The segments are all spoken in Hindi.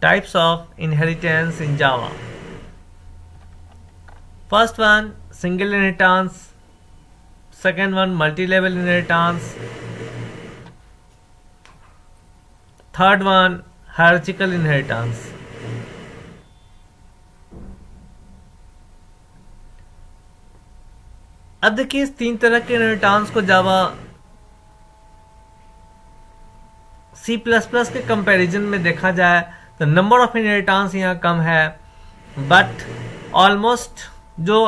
types of inheritance in Java. First one, single inheritance. Second one, multi-level inheritance. Third one, hierarchical inheritance. अब देखिए इस तीन तरह के इनहेरिटेंस को जावा C++ के कंपैरिजन में देखा जाए तो नंबर ऑफ इनहेरिटेंस यहाँ कम है, बट ऑलमोस्ट जो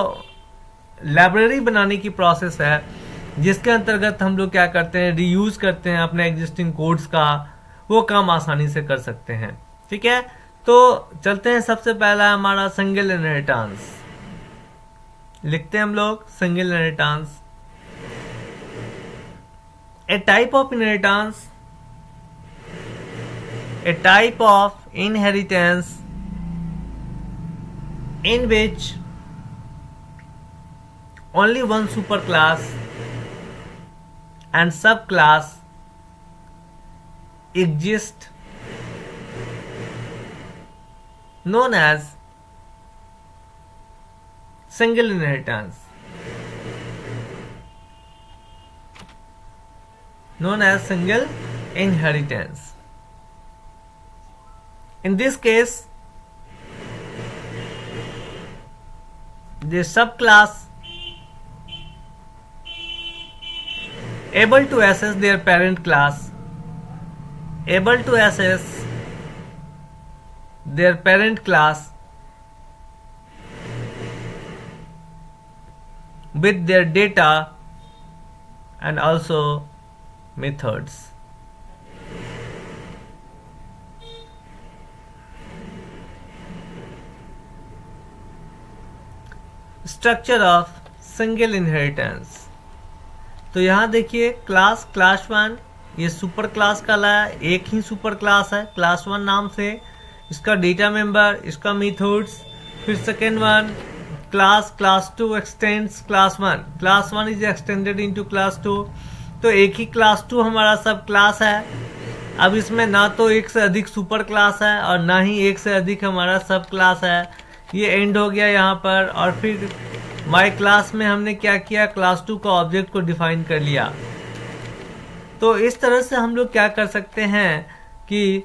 लाइब्रेरी बनाने की प्रोसेस है जिसके अंतर्गत हम लोग क्या करते हैं, रीयूज करते हैं अपने एग्जिस्टिंग कोड्स का, वो काम आसानी से कर सकते हैं। ठीक है, तो चलते हैं। सबसे पहला हमारा सिंगल इनहेरिटेंस, लिखते हैं हम लोग single inheritance. A type of inheritance, a type of inheritance in which only one superclass and subclass exist, known as single inheritance, known as single inheritance. In this case, the subclass able to access their parent class, able to access their parent class with their data and also methods. Structure of single inheritance, तो यहाँ देखिए क्लास 1 ये सुपर क्लास का लाया, एक ही सुपर क्लास है क्लास 1 नाम से, इसका डेटा मेंबर, इसका मेथड्स। फिर second one class 2 x tends class 1, class 1 is extended into class 2, तो एक ही क्लास 2 हमारा सब क्लास है। अब इसमें ना तो एक से अधिक सुपर क्लास है और ना ही एक से अधिक हमारा सब क्लास है, ये एंड हो गया यहाँ पर। और फिर माय क्लास में हमने क्या किया, क्लास 2 का ऑब्जेक्ट को डिफाइन कर लिया। तो इस तरह से हम लोग क्या कर सकते हैं कि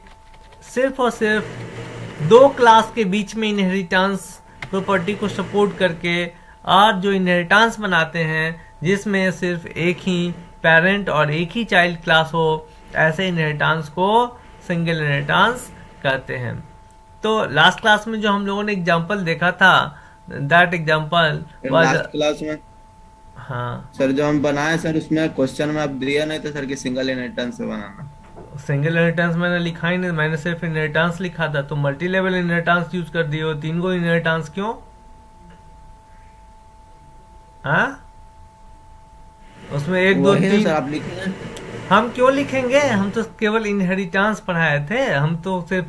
सिर्फ और सिर्फ दो क्लास के बीच में इनहेरिटेंस प्रॉपर्टी को सपोर्ट करके और जो इनहेरिटेंस बनाते हैं जिसमें सिर्फ एक ही पेरेंट और एक ही चाइल्ड क्लास हो, ऐसे इनहेरिटेंस को सिंगल इनहेरिटेंस कहते हैं। तो लास्ट क्लास में जो हम लोगों ने एग्जांपल देखा था, दैट एग्जांपल लास्ट क्लास में हाँ सर जो हम बनाए सर, उसमें क्वेश्चन में आप दिया नहीं था सर कि सिंगल इनहेरिटेंस से बनाना। सिंगल इनहेरिटेंस मैंने लिखा ही नहीं, मैंने सिर्फ इनहेरिटेंस लिखा था। तो मल्टी लेवल इनहेरिटेंस यूज कर दिए हो, 3 गो इनहेरिटेंस क्यों? हाँ उसमें 1 2 3 सर आप लिखे, हम क्यों लिखेंगे? हम तो केवल इनहेरिटेंस पढ़ाए थे, हम तो सिर्फ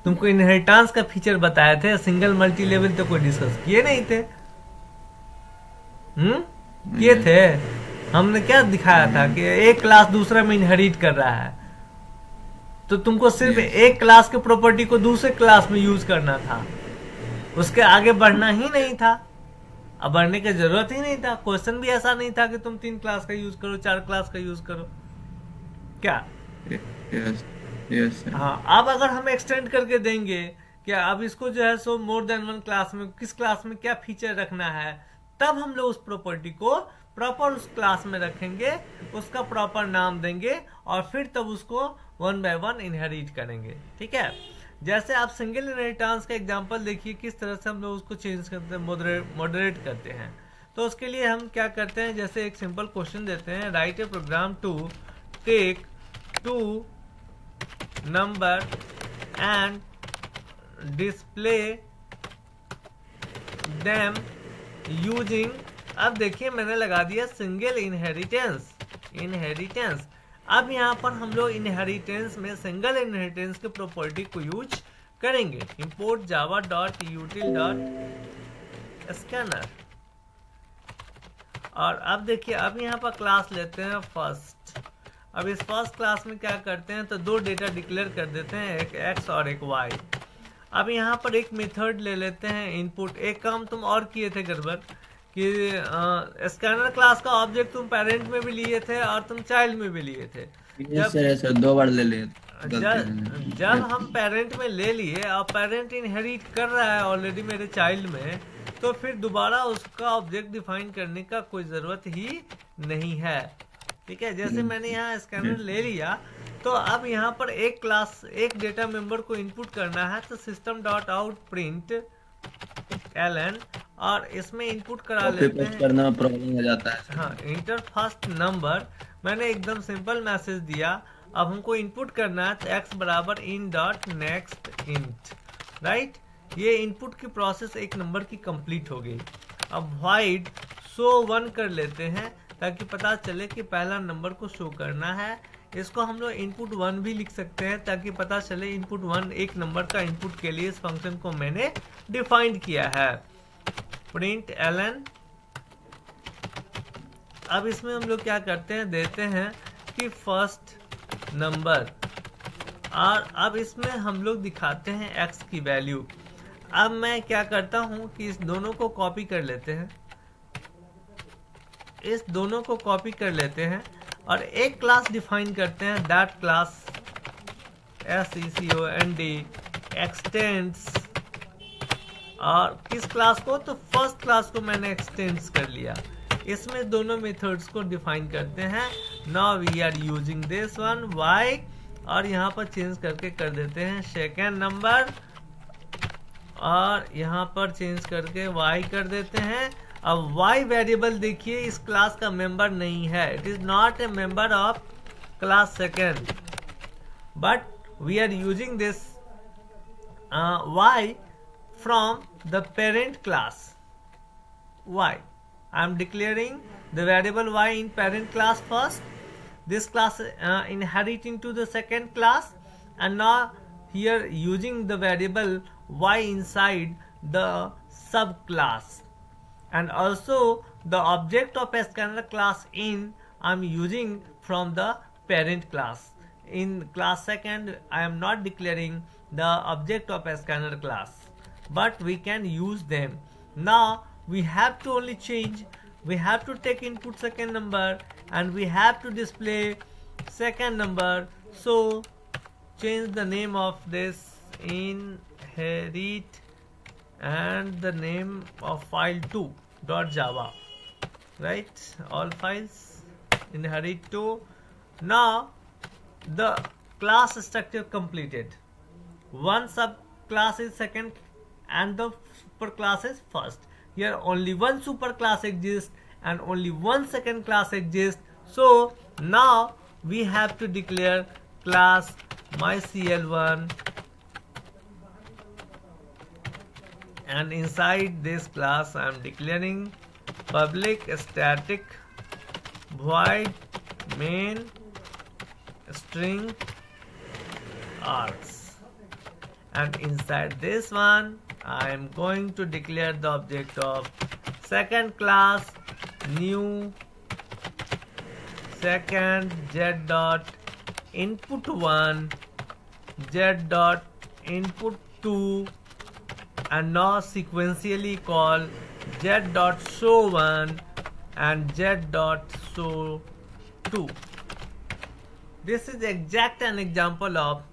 तुमको इनहेरिटेंस का फीचर बताए थे, सिंगल मल्टी लेवल तो कोई डिस्कस किए नहीं थे। किए थे? हमने क्या दिखाया था कि एक क्लास दूसरे में इनहेरिट कर रहा है, तो तुमको सिर्फ एक क्लास के प्रॉपर्टी को दूसरे क्लास में यूज करना था, उसके आगे बढ़ना ही नहीं था। अब बढ़ने की जरूरत ही नहीं था, क्वेश्चन भी ऐसा नहीं था कि तुम 3 क्लास का यूज करो, 4 क्लास का यूज करो। क्या हाँ, अब अगर हम एक्सटेंड करके देंगे कि अब इसको जो है सो मोर देन 1 क्लास में, किस क्लास में क्या फीचर रखना है, तब हम लोग उस प्रॉपर्टी को प्रॉपर उस क्लास में रखेंगे, उसका प्रॉपर नाम देंगे और फिर तब उसको 1 बाय 1 इनहेरिट करेंगे। ठीक है, जैसे आप सिंगल इनहेरिटेंस का एग्जांपल देखिए किस तरह से हम लोग उसको चेंज करते हैं, मॉडरेट करते हैं। तो उसके लिए हम क्या करते हैं, जैसे एक सिंपल क्वेश्चन देते हैं, write a program to take 2 number and display them using. अब देखिए मैंने लगा दिया सिंगल इनहेरिटेंस। अब यहाँ पर हम लोग इनहेरिटेंस में सिंगल इनहेरिटेंस के प्रॉपर्टी को यूज करेंगे। Import Java dot यूटिल dot scanner. और अब देखिए अब यहाँ पर क्लास लेते हैं फर्स्ट। अब इस फर्स्ट क्लास में क्या करते हैं, तो 2 डेटा डिक्लेयर कर देते हैं, एक एक्स और एक वाई। अब यहाँ पर एक मेथड ले लेते हैं इनपुट। एक काम तुम और किए थे गड़बड़ कि स्कैनर क्लास का ऑब्जेक्ट तुम पेरेंट में भी लिए थे और तुम चाइल्ड में भी लिए थे। यस सर, सर 2 बार ले लिए गलती जब हम से। पेरेंट में ले लिए और पेरेंट इनहेरिट कर रहा है ऑलरेडी मेरे चाइल्ड में, तो फिर दोबारा उसका ऑब्जेक्ट डिफाइन करने का कोई ज़रूरत ही नहीं है। ठीक है, जैसे मैंने यहाँ स्कैनर ले लिया, तो अब यहाँ पर एक क्लास, एक डेटा मेंबर को इनपुट करना है, तो system dot out print ln, और इसमें इनपुट करा लेते हैं, करना प्रॉब्लम हो जाता है। हाँ, इंटर फर्स्ट नंबर। मैंने एकदम सिंपल मैसेज दिया। अब हमको इनपुट करना है, तो x बराबर in dot next int, right. ये इनपुट की प्रोसेस एक नंबर की कंप्लीट हो गई। अब वाइड शो 1 कर लेते हैं ताकि पता चले कि पहला नंबर को शो करना है। इसको हम लोग इनपुट 1 भी लिख सकते हैं ताकि पता चले इनपुट 1 एक नंबर का इनपुट के लिए इस फंक्शन को मैंने डिफाइन किया है, प्रिंट एलन। अब इसमें हम लोग क्या करते हैं, देते हैं कि फर्स्ट नंबर, और अब इसमें हम लोग दिखाते हैं x की वैल्यू। अब मैं क्या करता हूं कि इस दोनों को कॉपी कर लेते हैं, इस दोनों को कॉपी कर लेते हैं और एक क्लास डिफाइन करते हैं, दैट क्लास SECOND एक्सटेंड्स। और किस क्लास को, तो फर्स्ट क्लास को मैंने एक्सटेंड्स कर लिया। इसमें दोनों मेथड्स को डिफाइन करते हैं। Now we are using this one y, और यहाँ पर चेंज करके कर देते हैं सेकेंड नंबर, और यहाँ पर चेंज करके y कर देते हैं। अब y वेरिएबल देखिए इस क्लास का मेंबर नहीं है, it is not a member of class second, but we are using this y from the parent class y. I am declaring the variable y in parent class first. This class inherit into the second class, and now here using the variable y inside the subclass, and also the object of scanner class in I am using from the parent class. In class second I am not declaring the object of scanner class, but we can use them. Now we have to only change, we have to take input second number and we have to display second number. So change the name of this inherit and the name of file 2.java, right, all files inherit2. Now the class structure completed. One subclass is second and the superclass is first. Here only one superclass exists and only one second class exists. So now we have to declare class mycl1, and inside this class I am declaring public static void main string args, and inside this one I am going to declare the object of second class new second z dot input 1 z dot input 2, and now sequentially call z dot show 1 and z dot show 2. This is exact an example of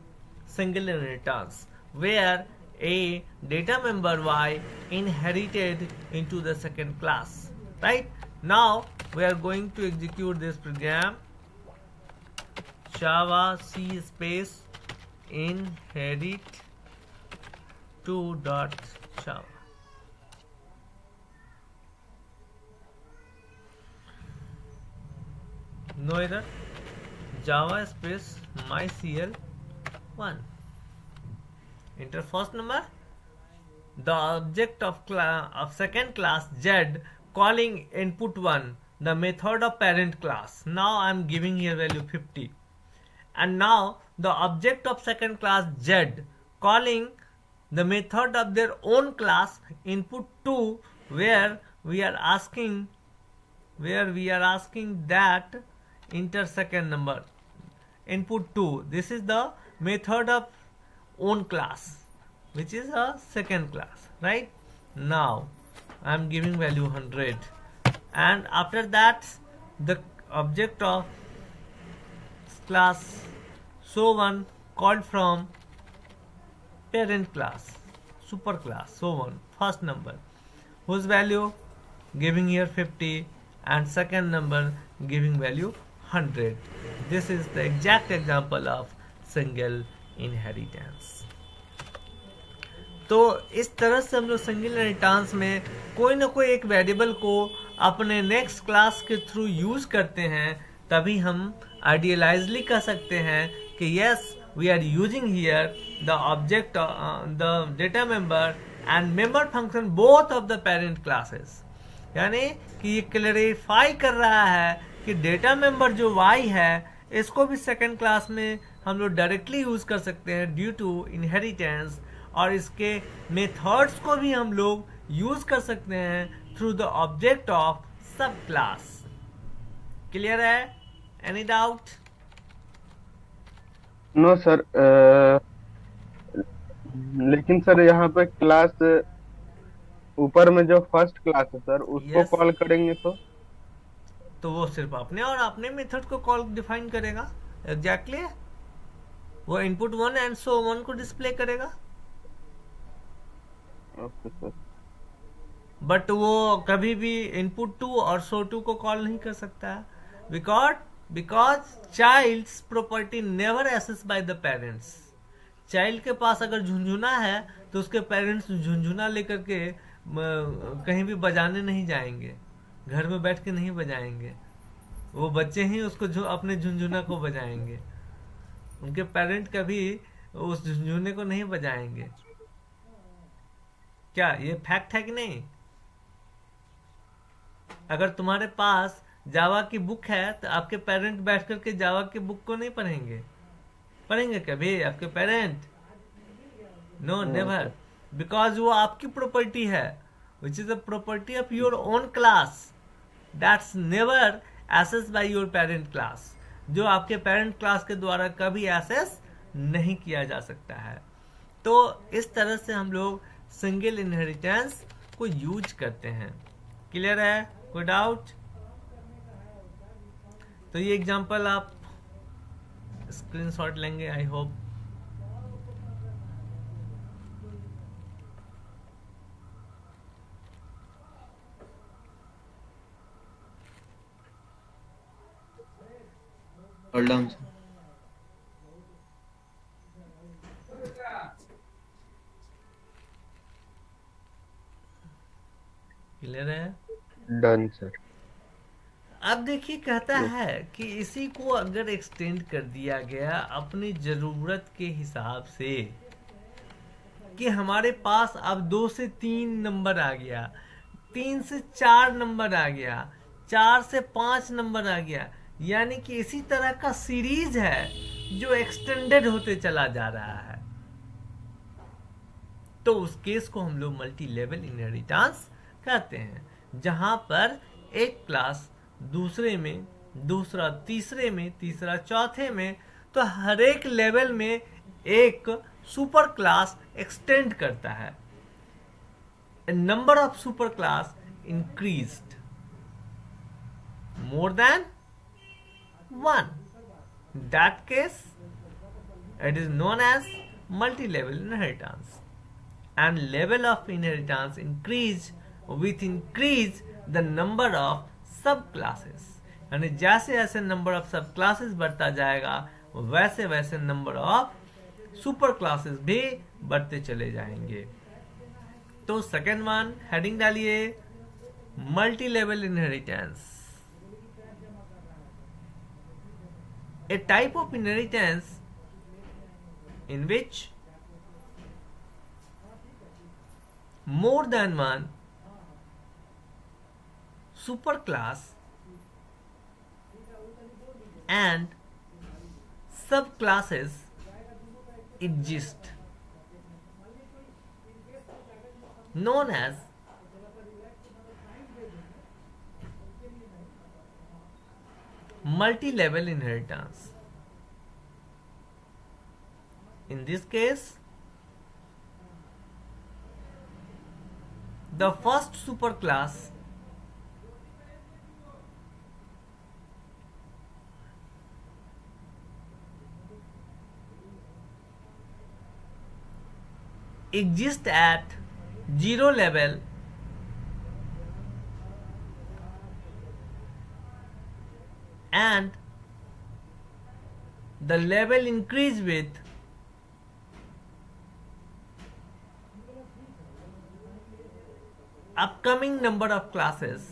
single inheritance where a data member y inherited into the second class, right? Now we are going to execute this program, java c space inherit 2.java. No error. Java space mycl1. Enter first number. The object of second class z calling input 1, the method of parent class. Now I am giving here value 50. And now the object of second class z calling the method of their own class input 2, where we are asking that enter second number input 2. This is the method of own class. which is a second class, right? Now I am giving value 100, and after that the object of class so one called from parent class super class so one first number, whose value giving here 50 and second number giving value 100. This is the exact example of single inheritance. तो इस तरह से हम लोग सिंगल इनहेरिटेंस में कोई ना कोई एक वेरिएबल को अपने नेक्स्ट क्लास के थ्रू यूज करते हैं, तभी हम आइडियलाइजली कह सकते हैं कि yes we are using here the object the data member and member function both of the parent classes. यानी कि ये क्लैरिफाई कर रहा है कि डेटा मेंबर जो y है इसको भी सेकेंड क्लास में हम लोग डायरेक्टली यूज कर सकते हैं ड्यू टू इनहेरिटेंस, और इसके मेथड्स को भी हम लोग यूज कर सकते हैं through the object of sub class. Clear है? Any doubt? No sir. लेकिन सर यहाँ पे क्लास ऊपर में जो फर्स्ट क्लास है सर उसको Yes. कॉल करेंगे तो वो सिर्फ अपने और अपने मेथड को कॉल डिफाइन करेगा. एग्जैक्टली वो इनपुट 1 एंड सो 1 को डिस्प्ले करेगा. Okay sir. बट वो कभी भी इनपुट 2 और सो 2 को कॉल नहीं कर सकता है, because child's property never access by the parents. Child के पास अगर झुंझुना है तो उसके पेरेंट्स झुंझुना लेकर के कहीं भी बजाने नहीं जाएंगे, घर में बैठ के नहीं बजाएंगे. वो बच्चे ही उसको अपने झुंझुना को बजाएंगे. उनके पेरेंट कभी उस झुंझुने को नहीं बजाएंगे. क्या ये फैक्ट है कि नहीं? अगर तुम्हारे पास जावा की बुक है तो आपके पेरेंट बैठ करके जावा की बुक को नहीं पढ़ेंगे कभी आपके पेरेंट? No, never. बिकॉज वो आपकी प्रॉपर्टी है, which is the property of your own class. That's never access by your parent class, जो आपके पेरेंट क्लास के द्वारा कभी एसेस नहीं किया जा सकता है. तो इस तरह से हम लोग सिंगल इनहेरिटेंस को यूज करते हैं. क्लियर है? कोई डाउट? तो ये एग्जांपल आप स्क्रीनशॉट लेंगे I hope. Hold on. Clear है? Done sir. अब देखिए कहता है कि इसी को अगर एक्सटेंड कर दिया गया अपनी जरूरत के हिसाब से, कि हमारे पास अब 2 से 3 नंबर आ गया, 3 से 4 नंबर आ गया, 4 से 5 नंबर आ गया, यानी कि इसी तरह का सीरीज है जो एक्सटेंडेड होते चला जा रहा है, तो उस केस को हम लोग मल्टी लेवल इनहेरिटेंस कहते हैं, जहां पर एक क्लास दूसरे में, दूसरा तीसरे में, तीसरा चौथे में, तो हर एक लेवल में एक सुपर क्लास एक्सटेंड करता है. Number of super class increased more than 1. That case it is known as multi-level inheritance, and level of inheritance increase with increase the number of subclasses. यानी जैसे जैसे नंबर ऑफ सब क्लासेस बढ़ता जाएगा वैसे वैसे नंबर ऑफ सुपर क्लासेस भी बढ़ते चले जाएंगे. तो सेकेंड वन हेडिंग डालिए, multi level inheritance. A type of inheritance in which more than one superclass and subclasses exist, known as multi-level inheritance. In this case, the first superclass exists at 0 level and the level increase with upcoming number of classes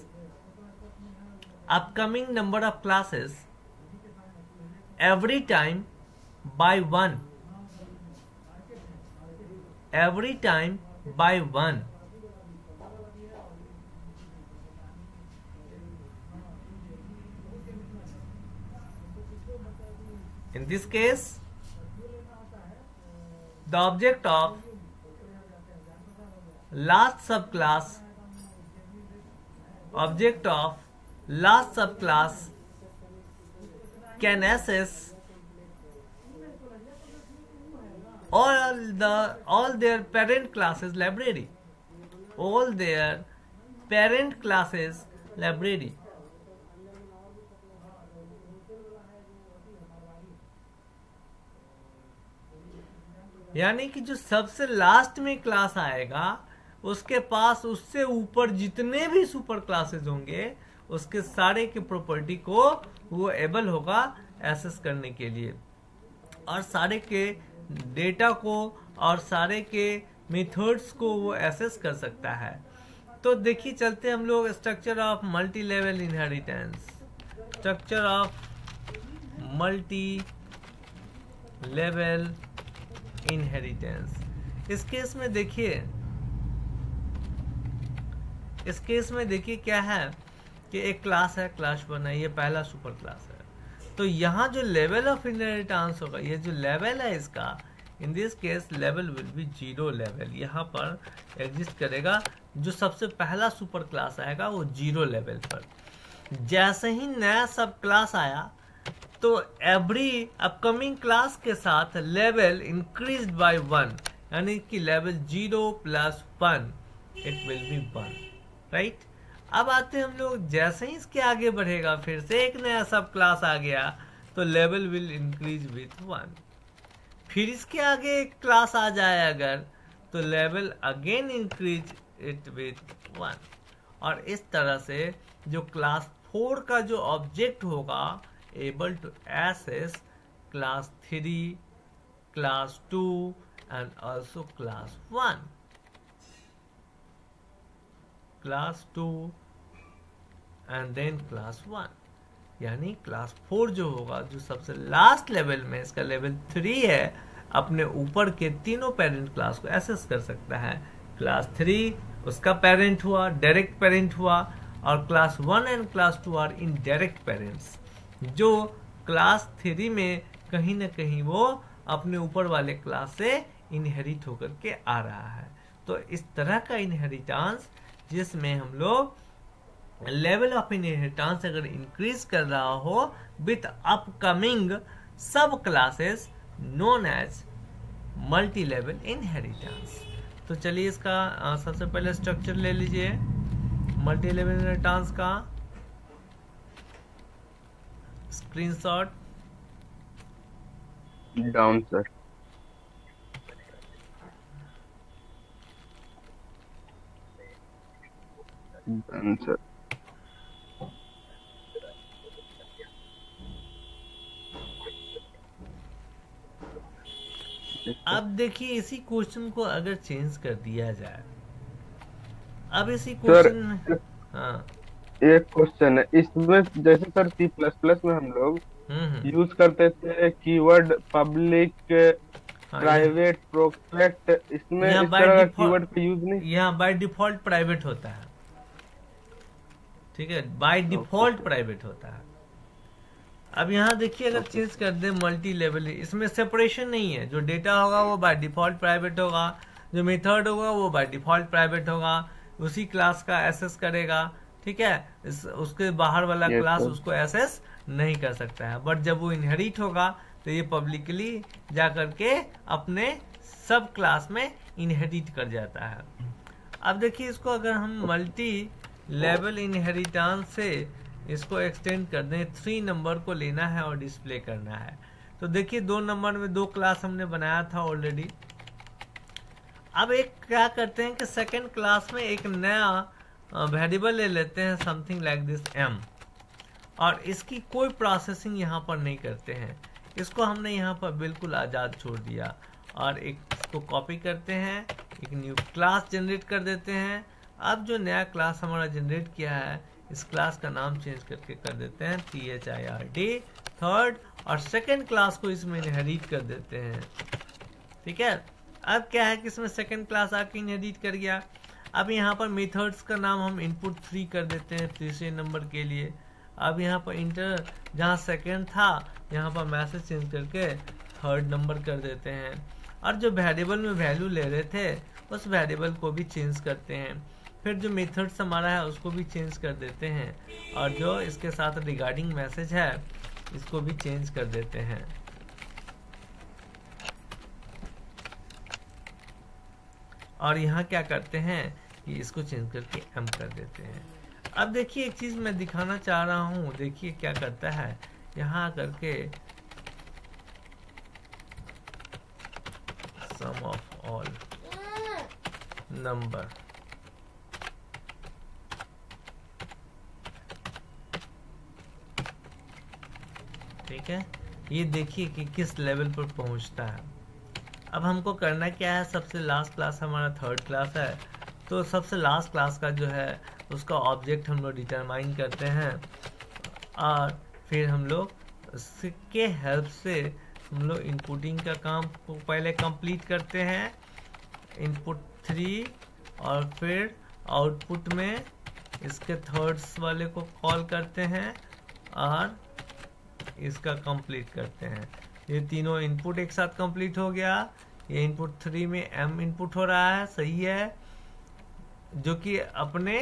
every time by 1 In this case, the object of last subclass can access all their parent classes library. यानी कि जो सबसे लास्ट में क्लास आएगा उसके पास उससे ऊपर जितने भी सुपर क्लासेस होंगे उसके सारे के प्रॉपर्टी को वो एबल होगा एक्सेस करने के लिए और सारे के डेटा को और सारे के मेथड्स को वो एक्सेस कर सकता है। तो देखिए चलते हम लोग structure of multi level inheritance. Structure of multi level inheritance. इस केस में देखिए क्या है कि एक क्लास है, क्लास 1 है, ये पहला सुपर क्लास है। तो यहाँ जो लेवल ऑफ इनहेरिटेंस होगा, ये जो लेवल है इसका, in this case level will be 0 level, यहाँ पर एग्जिस्ट करेगा। जो सबसे पहला सुपर क्लास आएगा वो 0 लेवल पर। जैसे ही नया सब क्लास आया तो एवरी अपकमिंग क्लास के साथ लेवल इंक्रीज बाय 1, यानी कि level 0 + 1 it will be 1, right. अब आते हैं हम लोग, जैसे ही इसके आगे बढ़ेगा फिर से एक नया सब क्लास आ गया तो लेवल विल इंक्रीज विथ 1। फिर इसके आगे एक क्लास आ जाए अगर तो level again increase it with 1। और इस तरह से जो क्लास 4 का जो ऑब्जेक्ट होगा able to access class 3, class 2 and also class 1, class 2 and then class 1। यानी क्लास 4 जो होगा, जो सबसे लास्ट लेवल में, इसका लेवल 3 है, अपने ऊपर के तीनों पेरेंट क्लास को एक्सेस कर सकता है। क्लास 3 उसका पेरेंट हुआ, डायरेक्ट पेरेंट हुआ, और class 1 and class 2 are indirect parents, जो क्लास 3 में कहीं ना कहीं वो अपने ऊपर वाले क्लास से इनहेरिट होकर के आ रहा है। तो इस तरह का इनहेरिटेंस जिसमें हम लोग लेवल ऑफ इनहेरिटेंस अगर इंक्रीज कर रहा हो with upcoming sub classes known as multi level inheritance. तो चलिए इसका सबसे पहले स्ट्रक्चर ले लीजिए मल्टी लेवल इनहेरिटेंस का screenshot. Down sir. Done sir. अब देखिए इसी क्वेश्चन को अगर चेंज कर दिया जाए, अब इसी क्वेश्चन, हाँ एक क्वेश्चन है इसमें, जैसे सर C++ में हम लोग यूज करते थे कीवर्ड पब्लिक, प्राइवेट, प्रोटेक्ट, इसमें इस तरह का कीवर्ड का यूज नहीं। यहाँ बाय डिफॉल्ट प्राइवेट होता है, ठीक है, बाय डिफॉल्ट प्राइवेट होता है। अब यहाँ देखिए अगर चेंज कर दे मल्टी लेवल, इसमें सेपरेशन नहीं है। जो डेटा होगा वो बाय डिफॉल्ट प्राइवेट होगा, जो मेथड होगा वो बाय डिफॉल्ट प्राइवेट होगा, उसी क्लास का एक्सेस करेगा, ठीक है। उसके बाहर वाला क्लास उसको एक्सेस नहीं कर सकता है। बट जब वो इनहेरिट होगा तो ये पब्लिकली जा करके अपने सब क्लास में इनहेरिट कर जाता है। अब देखिए इसको अगर हम मल्टी लेवल इनहेरिटेंस से इसको एक्सटेंड कर दें, 3 नंबर को लेना है और डिस्प्ले करना है। तो देखिए 2 नंबर में 2 क्लास हमने बनाया था ऑलरेडी। अब एक क्या करते हैं कि सेकेंड क्लास में एक नया वेरिएबल ले लेते हैं, समथिंग लाइक दिस m, और इसकी कोई प्रोसेसिंग यहाँ पर नहीं करते हैं। इसको हमने यहाँ पर बिल्कुल आज़ाद छोड़ दिया और एक इसको कॉपी करते हैं, एक न्यू क्लास जनरेट कर देते हैं। अब जो नया क्लास हमारा जनरेट किया है इस क्लास का नाम चेंज करके कर देते हैं THIRD थर्ड, और सेकेंड क्लास को इसमें इनहेरिट कर देते हैं। ठीक है, अब क्या है कि इसमें सेकेंड क्लास आके इनहेरिट कर गया। अब यहाँ पर मेथड्स का नाम हम इनपुट 3 कर देते हैं तीसरे नंबर के लिए। अब यहाँ पर इंटर जहाँ सेकेंड था यहाँ पर मैसेज चेंज करके थर्ड नंबर कर देते हैं, और जो वेरिएबल में वैल्यू ले रहे थे उस वेरिएबल को भी चेंज करते हैं। फिर जो मेथड्स हमारा है उसको भी चेंज कर देते हैं, और जो इसके साथ रिगार्डिंग मैसेज है इसको भी चेंज कर देते हैं। और यहाँ क्या करते हैं कि इसको चेंज करके m कर देते हैं। अब देखिए एक चीज मैं दिखाना चाह रहा हूँ, देखिए क्या करता है यहाँ करके सम ऑफ ऑल नंबर, ठीक है, ये देखिए कि किस लेवल पर पहुंचता है। अब हमको करना क्या है, सबसे लास्ट क्लास हमारा थर्ड क्लास है, तो सबसे लास्ट क्लास का जो है उसका ऑब्जेक्ट हम लोग डिटरमाइन करते हैं, और फिर हम लोग इसके हेल्प से हम लोग इनपुटिंग का काम को पहले कंप्लीट करते हैं, इनपुट 3, और फिर आउटपुट में इसके थर्ड्स वाले को कॉल करते हैं और इसका कंप्लीट करते हैं। ये तीनों इनपुट एक साथ कंप्लीट हो गया। ये इनपुट 3 में m इनपुट हो रहा है, सही है, जो कि अपने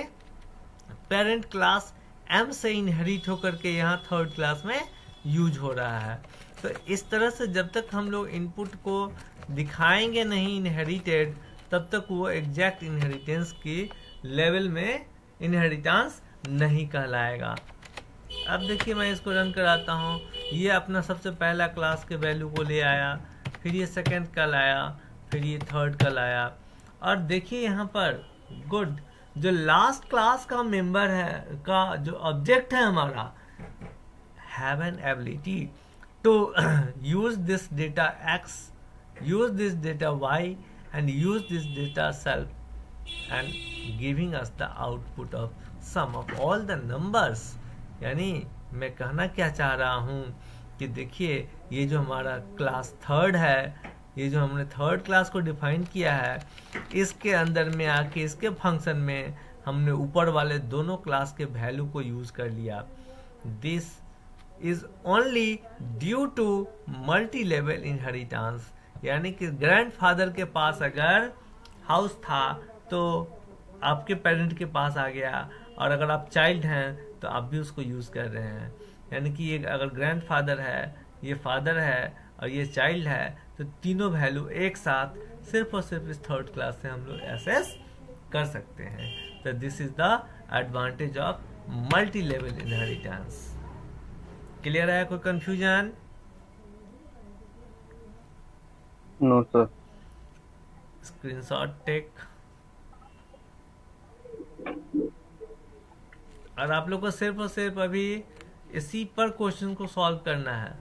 पेरेंट क्लास m से इनहेरिट होकर के यहाँ थर्ड क्लास में यूज हो रहा है। तो इस तरह से जब तक हम लोग इनपुट को दिखाएंगे नहीं इनहेरिटेड, तब तक वो एग्जैक्ट इनहेरिटेंस की लेवल में इनहेरिटेंस नहीं कहलाएगा। अब देखिए मैं इसको रन कराता हूँ, ये अपना सबसे पहला क्लास के वैल्यू को ले आया, फिर ये सेकंड का लाया, फिर ये थर्ड का लाया, और देखिए यहाँ पर गुड जो लास्ट क्लास का मेंबर है का जो ऑब्जेक्ट है हमारा, have an ability to use this data x, use this data y and use this data self and giving us the output of sum of all the numbers. यानी मैं कहना क्या चाह रहा हूँ कि देखिए ये जो हमारा क्लास थर्ड है, ये जो हमने थर्ड क्लास को डिफाइन किया है, इसके अंदर में आके इसके फंक्शन में हमने ऊपर वाले दोनों क्लास के वैल्यू को यूज कर लिया। This is only due to multi level inheritance, यानी कि ग्रैंडफादर के पास अगर हाउस था तो आपके पेरेंट के पास आ गया, और अगर आप चाइल्ड हैं तो आप भी उसको यूज कर रहे हैं। यानी कि ये अगर ग्रैंडफादर है, ये फादर है और ये चाइल्ड है, तो तीनों वैल्यू एक साथ सिर्फ और सिर्फ इस थर्ड क्लास से हम लोग एक्सेस कर सकते हैं। तो this is the advantage of multi level inheritance. Clear है? कोई confusion? No sir. Screenshot take. और आप लोग को सिर्फ और सिर्फ अभी इसी पर क्वेश्चन को सॉल्व करना है।